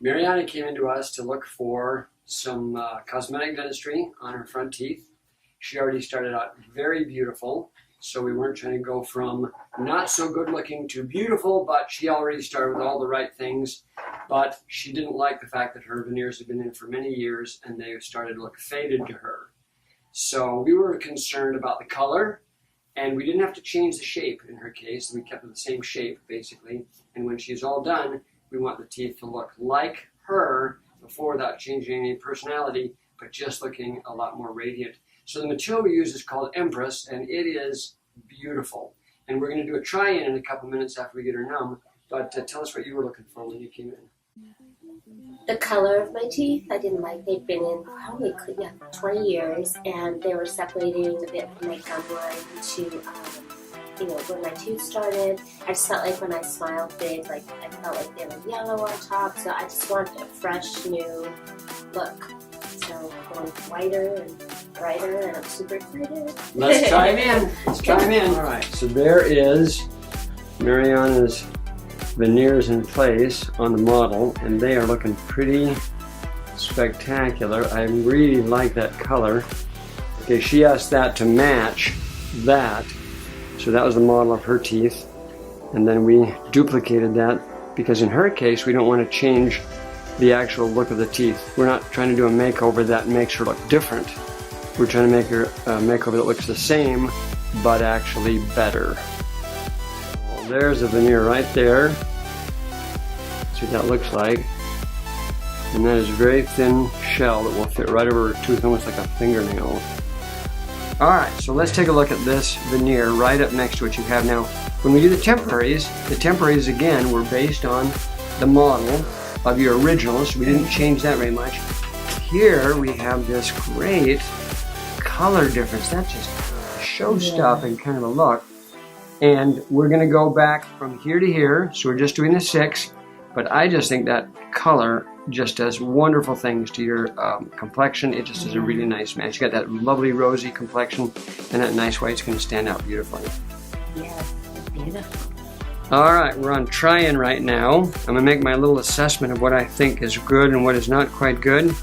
Mariana came into us to look for some cosmetic dentistry on her front teeth. She already started out very beautiful, so we weren't trying to go from not so good looking to beautiful, but she already started with all the right things. But she didn't like the fact that her veneers had been in for many years and they started to look faded to her. So we were concerned about the color, and we didn't have to change the shape in her case. We kept it the same shape, basically. And when she's all done, we want the teeth to look like her before, without changing any personality, but just looking a lot more radiant. So the material we use is called Empress, and it is beautiful. And we're going to do a try-in in a couple minutes after we get her numb. But tell us what you were looking for when you came in. The color of my teeth, I didn't like. They'd been in probably 20 years, and they were separating a bit from my gum line to, where my tooth started. I just felt like when I smiled big, I felt like they were yellow on top. So I just wanted a fresh, new look. So going whiter and brighter, and I'm super excited. Let's try them in. Let's try them in. All right. So there is Mariana's veneers in place on the model, and they are looking pretty spectacular. I really like that color. Okay, she asked that to match that. So that was the model of her teeth. And then we duplicated that because in her case, we don't want to change the actual look of the teeth. We're not trying to do a makeover that makes her look different. We're trying to make her a makeover that looks the same, but actually better. Well, there's a veneer right there. See what that looks like. And that is a very thin shell that will fit right over her tooth, almost like a fingernail. Alright, so let's take a look at this veneer right up next to what you have now. When we do the temporaries again were based on the model of your originals. We didn't change that very much. Here we have this great color difference. That's just show-stopping kind of a look. And we're going to go back from here to here, so we're just doing the 6. But I just think that color just does wonderful things to your complexion. It just is a really nice match. You got that lovely rosy complexion, and that nice white's going to stand out beautifully. Yes, it's beautiful. All right, we're on try-in right now. I'm going to make my little assessment of what I think is good and what is not quite good.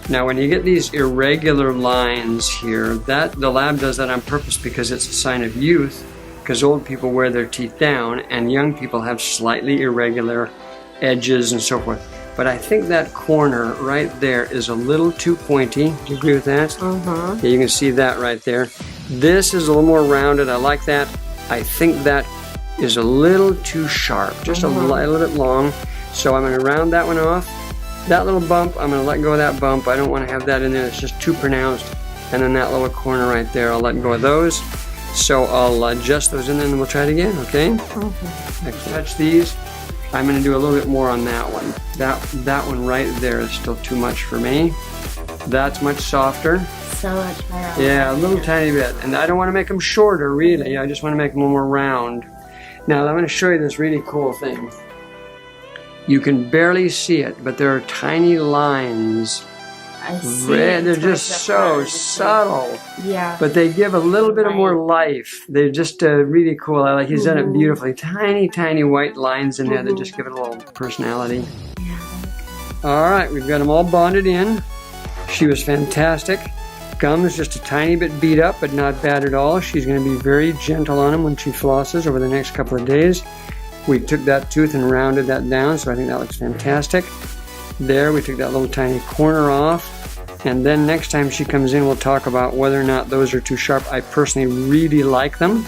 Now, when you get these irregular lines here, the lab does that on purpose because it's a sign of youth, because old people wear their teeth down and young people have slightly irregular edges and so forth. But I think that corner right there is a little too pointy. Do you agree with that? Uh-huh. Yeah, you can see that right there. This is a little more rounded. I like that. I think that is a little too sharp, just a little bit long. So I'm going to round that one off. That little bump, I'm going to let go of that bump. I don't want to have that in there. It's just too pronounced. And then that little corner right there, I'll let go of those. So I'll adjust those in there and we'll try it again, okay? I touch these. I'm going to do a little bit more on that one. That one right there is still too much for me. That's much softer. So much better. Yeah, a little tiny bit. And I don't want to make them shorter, really. I just want to make them a little more round. Now, I'm going to show you this really cool thing. You can barely see it, but there are tiny lines. I see. They're just so subtle. Yeah. But they give a little bit of more life. They're just really cool. I like he's done it beautifully. Tiny, tiny white lines in there that just give it a little personality. All right, we've got them all bonded in. She was fantastic. Gum is just a tiny bit beat up, but not bad at all. She's going to be very gentle on them when she flosses over the next couple of days. We took that tooth and rounded that down, so I think that looks fantastic. There, we took that little tiny corner off. And then next time she comes in, we'll talk about whether or not those are too sharp. I personally really like them.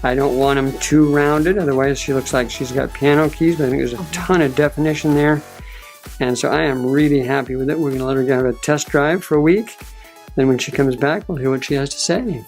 I don't want them too rounded, otherwise she looks like she's got piano keys, but I think there's a ton of definition there. And so I am really happy with it. We're going to let her have a test drive for a week. Then when she comes back, we'll hear what she has to say.